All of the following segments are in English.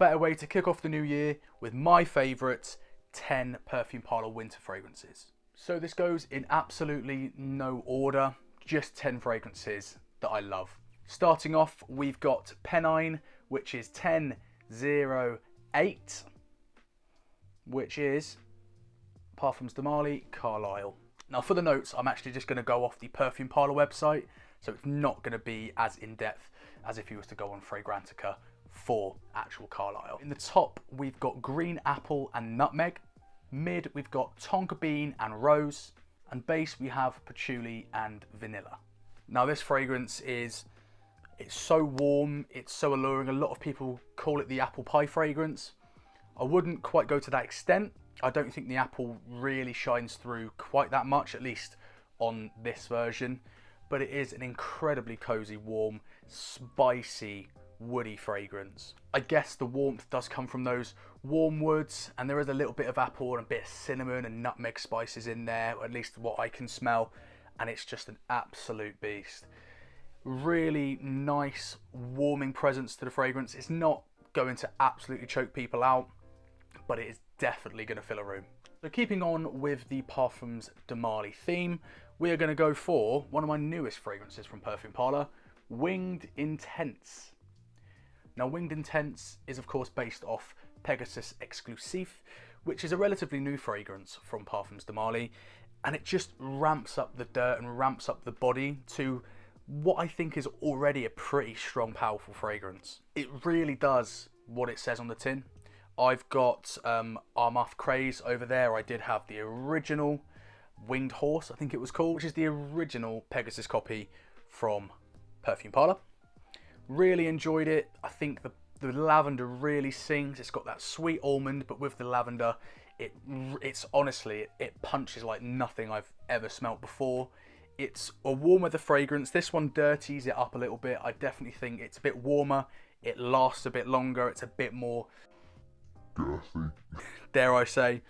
better way to kick off the new year with my favourite 10 Perfume Parlour winter fragrances. So this goes in absolutely no order, just 10 fragrances that I love. Starting off, we've got Pennine, which is 1008, which is Parfums de Marly, Carlisle. Now for the notes, I'm actually just going to go off the Perfume Parlour website, so it's not going to be as in-depth as if you was to go on Fragrantica for actual Carlisle. In the top, we've got green apple and nutmeg. Mid, we've got tonka bean and rose. And base, we have patchouli and vanilla. Now this fragrance it's so warm, it's so alluring. A lot of people call it the apple pie fragrance. I wouldn't quite go to that extent. I don't think the apple really shines through quite that much, at least on this version. But it is an incredibly cozy, warm, spicy, woody fragrance. I guess the warmth does come from those warm woods, and there is a little bit of apple and a bit of cinnamon and nutmeg spices in there, or at least what I can smell, and it's just an absolute beast. Really nice, warming presence to the fragrance. It's not going to absolutely choke people out, but it is definitely going to fill a room. So keeping on with the Parfums de Marly theme, we are going to go for one of my newest fragrances from Perfume Parlour, Winged Intense. Now Winged Intense is of course based off Pegasus Exlusif, which is a relatively new fragrance from Parfums de Marly, and it just ramps up the dirt and ramps up the body to what I think is already a pretty strong, powerful fragrance. It really does what it says on the tin. I've got Armagh Craze over there. I did have the original Winged Horse, I think it was called, which is the original Pegasus copy from Perfume Parlour. Really enjoyed it. I think the lavender really sings. It's got that sweet almond, but with the lavender, it's honestly, it punches like nothing I've ever smelt before. It's a warm weather fragrance. This one dirties it up a little bit. I definitely think it's a bit warmer. It lasts a bit longer. It's a bit more girthy, dare I say.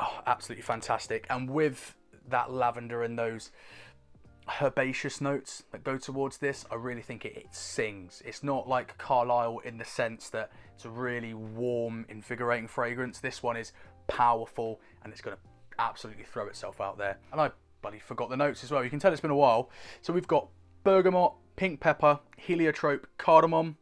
Oh, absolutely fantastic. And with that lavender and those herbaceous notes that go towards this, I really think it sings. It's not like Carlisle in the sense that it's a really warm, invigorating fragrance. This one is powerful and it's going to absolutely throw itself out there. And I bloody forgot the notes as well. You can tell it's been a while. So we've got bergamot, pink pepper, heliotrope, cardamom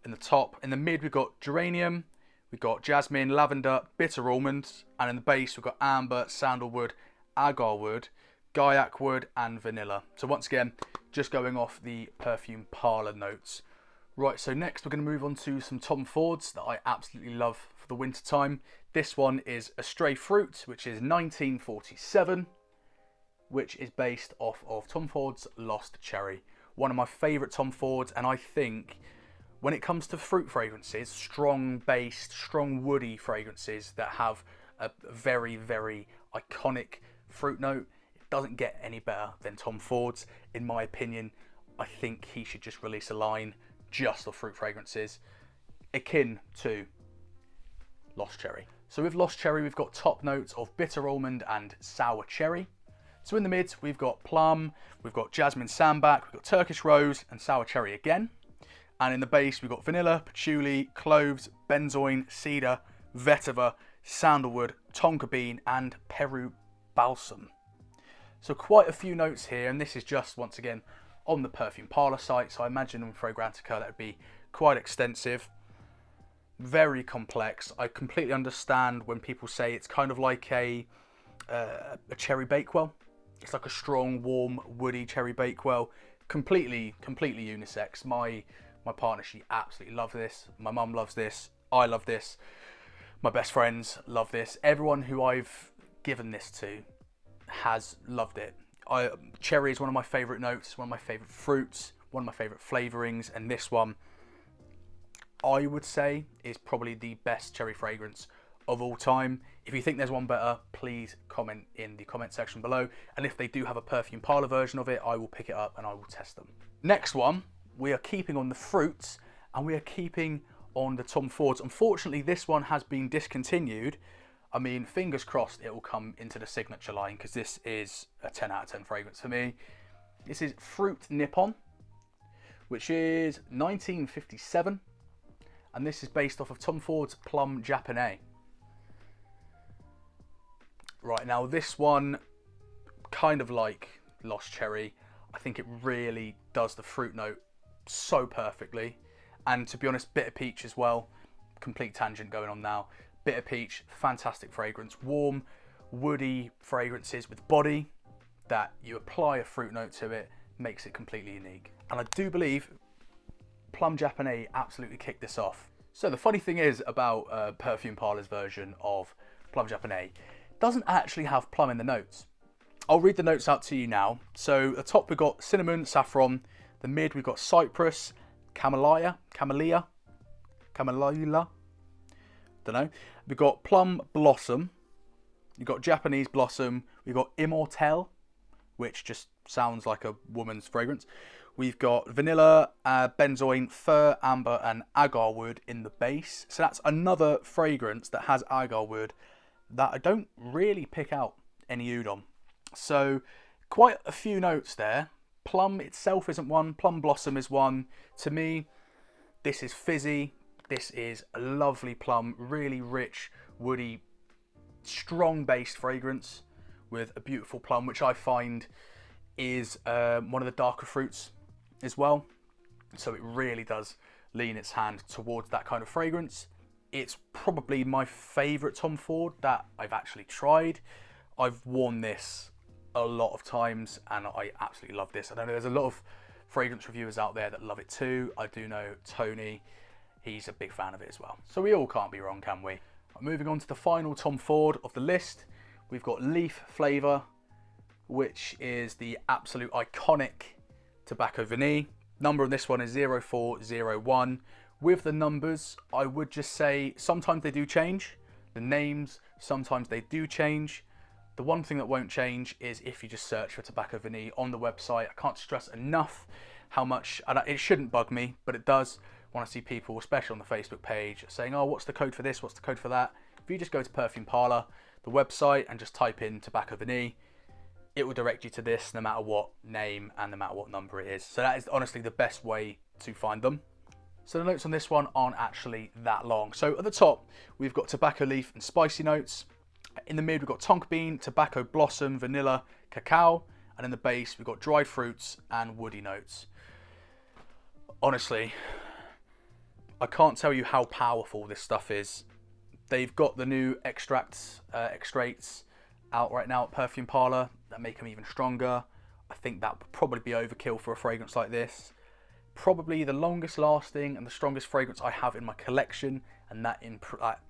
in the top. In the mid, we've got geranium, we've got jasmine, lavender, bitter almonds, and in the base, we've got amber, sandalwood, agar wood, gaiac wood, and vanilla. So once again, just going off the Perfume Parlour notes. Right, so next we're going to move on to some Tom Fords that I absolutely love for the winter time. This one is Astray Fruit, which is 1947, which is based off of Tom Ford's Lost Cherry. One of my favourite Tom Fords, and I think when it comes to fruit fragrances, strong based, strong woody fragrances that have a very, very iconic fruit note, it doesn't get any better than Tom Ford's. In my opinion, I think he should just release a line just of fruit fragrances, akin to Lost Cherry. So with Lost Cherry, we've got top notes of bitter almond and sour cherry. So in the mid, we've got plum, we've got jasmine sambac, we've got Turkish rose and sour cherry again. And in the base, we've got vanilla, patchouli, cloves, benzoin, cedar, vetiver, sandalwood, tonka bean, and Peru balsam. So quite a few notes here, and this is just, once again, on the Perfume Parlour site. So I imagine on Fragrantica that would be quite extensive, very complex. I completely understand when people say it's kind of like a cherry bakewell. It's like a strong, warm, woody cherry bakewell. Completely unisex. My partner, she absolutely loves this. My mum loves this. I love this. My best friends love this. Everyone who I've given this to has loved it. Cherry is one of my favourite notes, one of my favourite fruits, one of my favourite flavourings, and this one, I would say, is probably the best cherry fragrance of all time. If you think there's one better, please comment in the comment section below. And if they do have a Perfume Parlour version of it, I will pick it up and I will test them. Next one, we are keeping on the fruits and we are keeping on the Tom Fords. Unfortunately, this one has been discontinued. I mean, fingers crossed it will come into the signature line because this is a 10 out of 10 fragrance for me. This is Fruit Nippon, which is 1957. and this is based off of Tom Ford's Plum Japonais. Right, now this one, kind of like Lost Cherry, I think it really does the fruit note so perfectly. And to be honest, Bitter Peach as well. Complete tangent going on now. Bitter Peach, fantastic fragrance. Warm, woody fragrances with body that you apply a fruit note to it, makes it completely unique. And I do believe Plum Japonais absolutely kicked this off. So the funny thing is about Perfume Parlour's version of Plum Japonais, it doesn't actually have plum in the notes. I'll read the notes out to you now. So at the top we've got cinnamon, saffron. The mid we've got cypress, camellia, don't know. We've got plum blossom. You've got Japanese blossom. We've got immortelle, which just sounds like a woman's fragrance. We've got vanilla, benzoin, fir, amber, and agar wood in the base. So that's another fragrance that has agar wood that I don't really pick out any oud on. So quite a few notes there. Plum itself isn't one. Plum blossom is one. To me, this is fizzy. This is a lovely plum, really rich, woody, strong-based fragrance with a beautiful plum, which I find is one of the darker fruits as well. So it really does lean its hand towards that kind of fragrance. It's probably my favourite Tom Ford that I've actually tried. I've worn this a lot of times and I absolutely love this. I know there's a lot of fragrance reviewers out there that love it too. I do know Tony, he's a big fan of it as well. So we all can't be wrong, can we? Moving on to the final Tom Ford of the list, we've got Leaf Flavour, which is the absolute iconic tobacco vanille. Number on this one is 0401. With the numbers, I would just say sometimes they do change. The names, sometimes they do change. The one thing that won't change is if you just search for tobacco vanille on the website. I can't stress enough how much, and it shouldn't bug me, but it does when I see people, especially on the Facebook page, saying, oh, what's the code for this? What's the code for that? If you just go to Perfume Parlour, the website, and just type in tobacco vanille, it will direct you to this no matter what name and no matter what number it is. So that is honestly the best way to find them. So the notes on this one aren't actually that long. So at the top, we've got tobacco leaf and spicy notes. In the mid, we've got tonka bean, tobacco blossom, vanilla, cacao. And in the base, we've got dried fruits and woody notes. Honestly, I can't tell you how powerful this stuff is. They've got the new extracts out right now at Perfume Parlour that make them even stronger. I think that would probably be overkill for a fragrance like this. Probably the longest lasting and the strongest fragrance I have in my collection, and that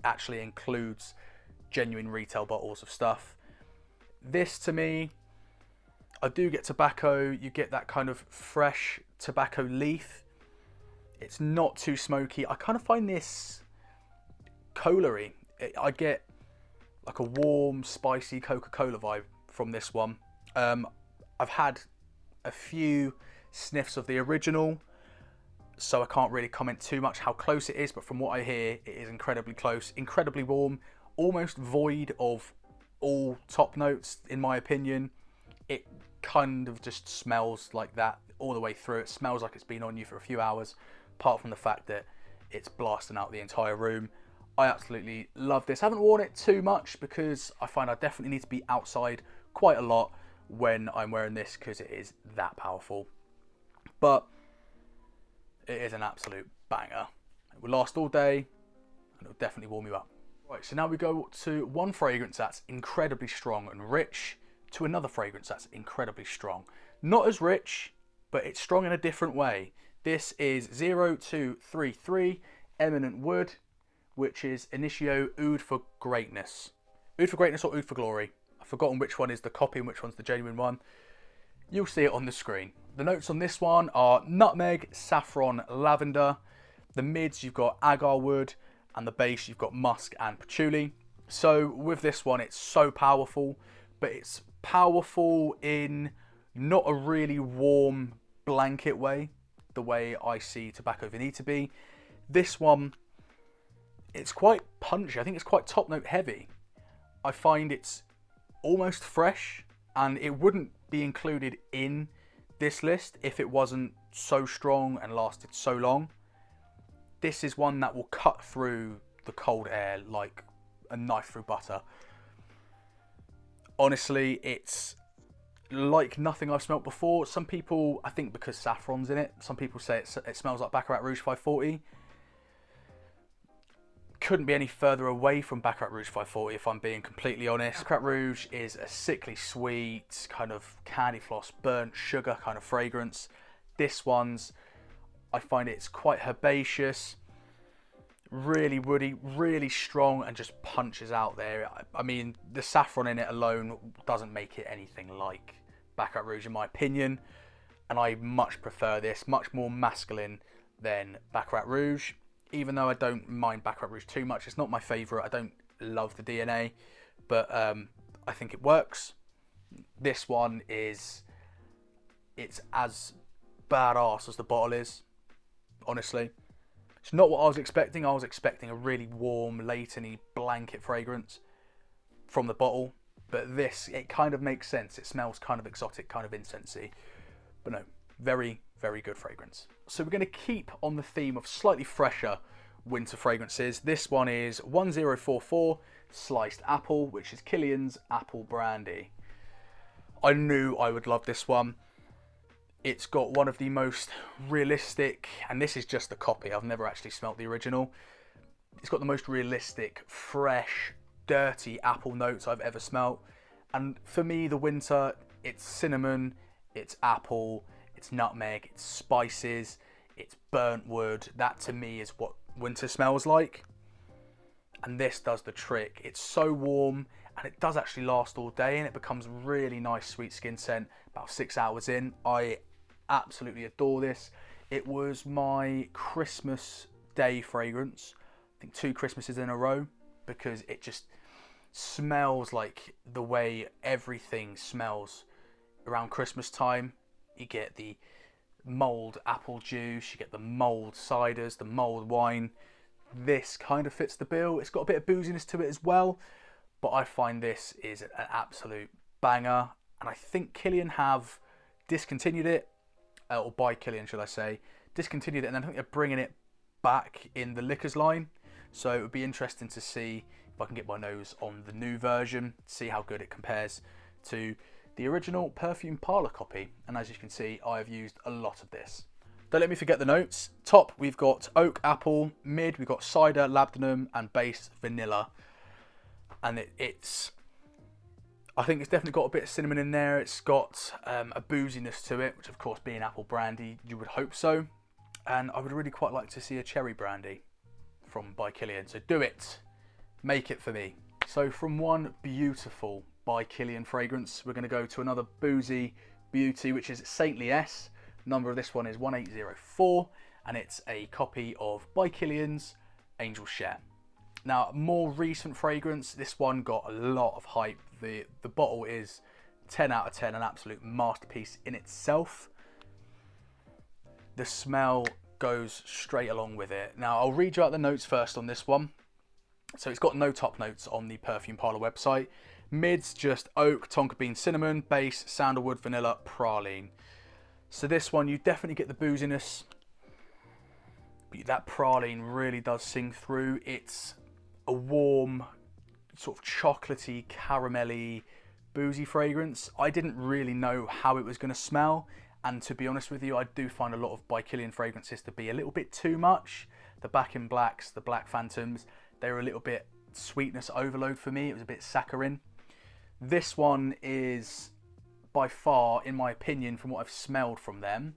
actually includes genuine retail bottles of stuff. This, to me, I do get tobacco. You get that kind of fresh tobacco leaf. It's not too smoky. I kind of find this cola-y. I get like a warm, spicy Coca-Cola vibe from this one. I've had a few sniffs of the original, so I can't really comment too much how close it is, but from what I hear, it is incredibly close, incredibly warm, almost void of all top notes, in my opinion. It kind of just smells like that all the way through. It smells like it's been on you for a few hours, apart from the fact that it's blasting out the entire room. I absolutely love this. I haven't worn it too much because I find I definitely need to be outside quite a lot when I'm wearing this because it is that powerful. But it is an absolute banger. It will last all day and it will definitely warm you up. Right, so now we go to one fragrance that's incredibly strong and rich to another fragrance that's incredibly strong. Not as rich, but it's strong in a different way. This is 0233 Eminent Wood, which is Initio Oud for Greatness. Oud for Greatness or Oud for Glory. I've forgotten which one is the copy and which one's the genuine one. You'll see it on the screen. The notes on this one are nutmeg, saffron, lavender. The mids, you've got agar wood, and the base, you've got musk and patchouli. So with this one, it's so powerful, but it's powerful in not a really warm blanket way, the way I see tobacco vanille to be. This one, it's quite punchy. I think it's quite top note heavy. I find it's almost fresh, and it wouldn't be included in this list if it wasn't so strong and lasted so long. This is one that will cut through the cold air like a knife through butter. Honestly, it's like nothing I've smelt before. Some people, I think because saffron's in it, some people say it smells like Baccarat Rouge 540. Couldn't be any further away from Baccarat Rouge 540 if I'm being completely honest. Baccarat Rouge is a sickly sweet, kind of candy floss, burnt sugar kind of fragrance. This one's, I find it's quite herbaceous, really woody, really strong, and just punches out there. I mean, the saffron in it alone doesn't make it anything like Baccarat Rouge in my opinion, and I much prefer this, much more masculine than Baccarat Rouge. Even though I don't mind Baccarat Rouge too much, it's not my favourite. I don't love the DNA, but I think it works. This one is, it's as badass as the bottle is, honestly. It's not what I was expecting. I was expecting a really warm, lateny blanket fragrance from the bottle, but this, it kind of makes sense. It smells kind of exotic, kind of incensey, but no, very, very good fragrance. So we're going to keep on the theme of slightly fresher winter fragrances. This one is 1044 Sliced Apple, which is Killian's Apple Brandy. I knew I would love this one. It's got one of the most realistic, and this is just the copy, I've never actually smelt the original. It's got the most realistic, fresh, dirty apple notes I've ever smelt. And for me, the winter, it's cinnamon, it's apple, it's nutmeg, it's spices, it's burnt wood. That to me is what winter smells like. And this does the trick. It's so warm, and it does actually last all day, and it becomes really nice sweet skin scent about 6 hours in. I absolutely adore this. It was my Christmas Day fragrance, I think 2 Christmases in a row, because it just smells like the way everything smells around Christmas time. You get the mulled apple juice, you get the mulled ciders, the mulled wine. This kind of fits the bill. It's got a bit of booziness to it as well, but I find this is an absolute banger. And I think Killian have discontinued it, or by Killian should I say, discontinued it, and I think they're bringing it back in the liquors line. So it would be interesting to see if I can get my nose on the new version, see how good it compares to the original Perfume Parlour copy. And as you can see, I have used a lot of this. Don't let me forget the notes. Top, we've got oak apple. Mid, we've got cider, labdanum, and base vanilla. And it's, I think it's definitely got a bit of cinnamon in there. It's got a booziness to it, which of course being apple brandy, you would hope so. And I would really quite like to see a cherry brandy from by Killian. So do it, make it for me. So from one beautiful by Killian fragrance, we're going to go to another boozy beauty, which is Saintly S. Number of this one is 1804, and it's a copy of by Killian's Angel Share. Now, more recent fragrance, this one got a lot of hype. The bottle is 10 out of 10, an absolute masterpiece in itself. The smell goes straight along with it. Now, I'll read you out the notes first on this one. So it's got no top notes on the Perfume Parlour website. Mids, just oak, tonka bean, cinnamon. Base, sandalwood, vanilla, praline. So this one, you definitely get the booziness, but that praline really does sing through. It's a warm, sort of chocolatey, caramelly, boozy fragrance. I didn't really know how it was going to smell, and to be honest with you, I do find a lot of by Killian fragrances to be a little bit too much. The Back in Blacks, the Black Phantoms, they were a little bit sweetness overload for me. It was a bit saccharine. This one is by far, in my opinion, from what I've smelled from them,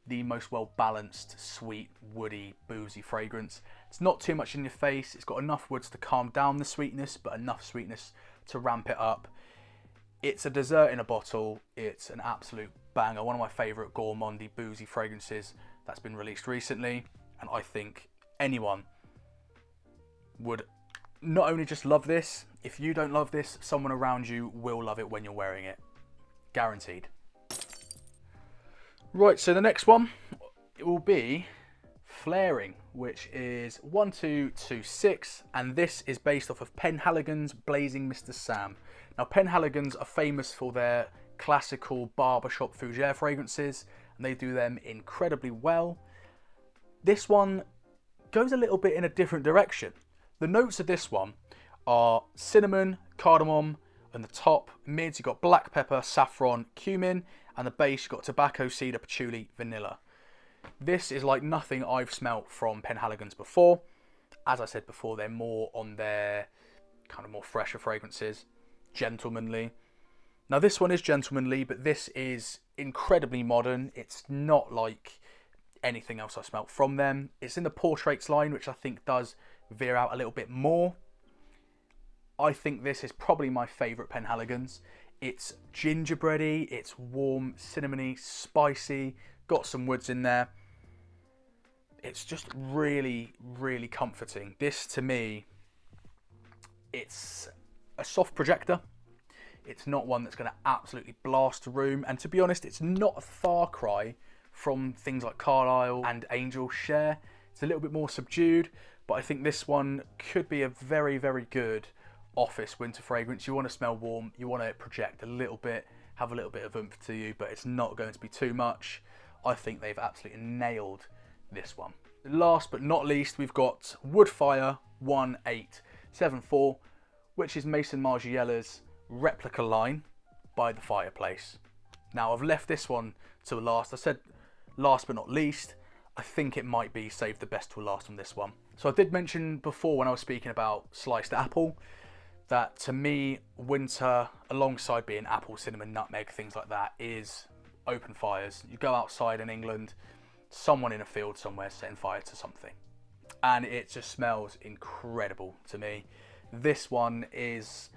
the most well-balanced, sweet, woody, boozy fragrance. It's not too much in your face. It's got enough woods to calm down the sweetness, but enough sweetness to ramp it up. It's a dessert in a bottle. It's an absolute banger. One of my favourite gourmandy, boozy fragrances that's been released recently. And I think anyone would not only just love this, if you don't love this, someone around you will love it when you're wearing it. Guaranteed. Right, so the next one, it will be Flaring, which is 1226, and this is based off of Penhaligons Blazing Mr. Sam. Now, Penhaligons are famous for their classical barbershop fougere fragrances, and they do them incredibly well. This one, goes a little bit in a different direction. The notes of this one are cinnamon, cardamom, and the top. Mids, you've got black pepper, saffron, cumin, and the base, you've got tobacco, cedar, patchouli, vanilla. This is like nothing I've smelt from Penhaligons before. As I said before, they're more on their kind of more fresher fragrances, gentlemanly. Now this one is gentlemanly, but this is incredibly modern. It's not like anything else I've smelt from them. It's in the Portraits line, which I think does veer out a little bit more. I think this is probably my favourite Penhaligons. It's gingerbready, it's warm, cinnamony, spicy, got some woods in there. It's just really, really comforting. This, to me, it's a soft projector. It's not one that's going to absolutely blast a room. And to be honest, it's not a far cry from things like Carlisle and Angel Share. It's a little bit more subdued, but I think this one could be a very, very good office winter fragrance. You want to smell warm, you want to project a little bit, have a little bit of oomph to you, but it's not going to be too much. I think they've absolutely nailed this one. Last but not least, we've got Woodfire 1874, which is Maison Margiela's replica line by the fireplace. Now I've left this one to last. I said last but not least. I think it might be saved the best till last on this one. So I did mention before when I was speaking about sliced apple that to me winter, alongside being apple, cinnamon, nutmeg, things like that, is open fires. You go outside in England, someone in a field somewhere setting fire to something, and it just smells incredible to me. This one is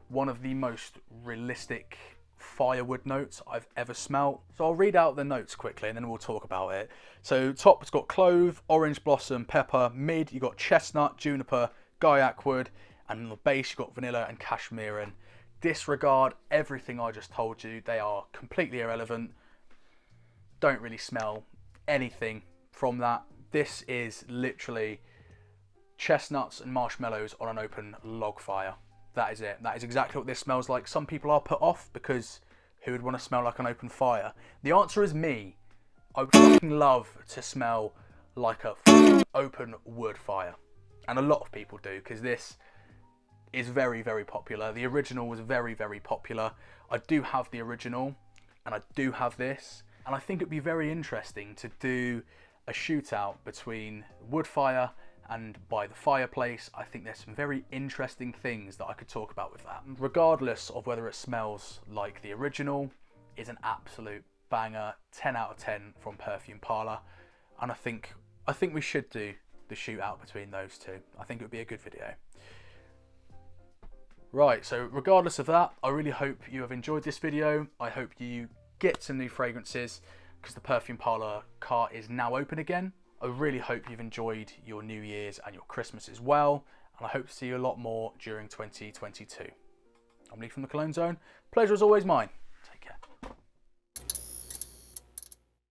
one of the most realistic firewood notes I've ever smelt. So I'll read out the notes quickly and then we'll talk about it. So top, it's got clove, orange blossom, pepper. Mid, you got chestnut, juniper, gaiac wood, and on the base you got vanilla and cashmere. Disregard everything I just told you. They are completely irrelevant. Don't really smell anything from that. This is literally chestnuts and marshmallows on an open log fire. That is it. That is exactly what this smells like. Some people are put off because who would want to smell like an open fire? The answer is me. I would fucking love to smell like a open wood fire. And a lot of people do, because this is very, very popular. The original was very, very popular. I do have the original and I do have this. And I think it'd be very interesting to do a shootout between Woodfire and By the Fireplace. I think there's some very interesting things that I could talk about with that. Regardless of whether it smells like the original, is an absolute banger. 10 out of 10 from Perfume Parlour. And I think we should do the shootout between those two. I think it would be a good video. Right, so regardless of that, I really hope you have enjoyed this video. I hope you get some new fragrances, because the Perfume Parlour cart is now open again. I really hope you've enjoyed your New Year's and your Christmas as well, and I hope to see you a lot more during 2022. I'm Lee from the Cologne Zone. Pleasure as always mine.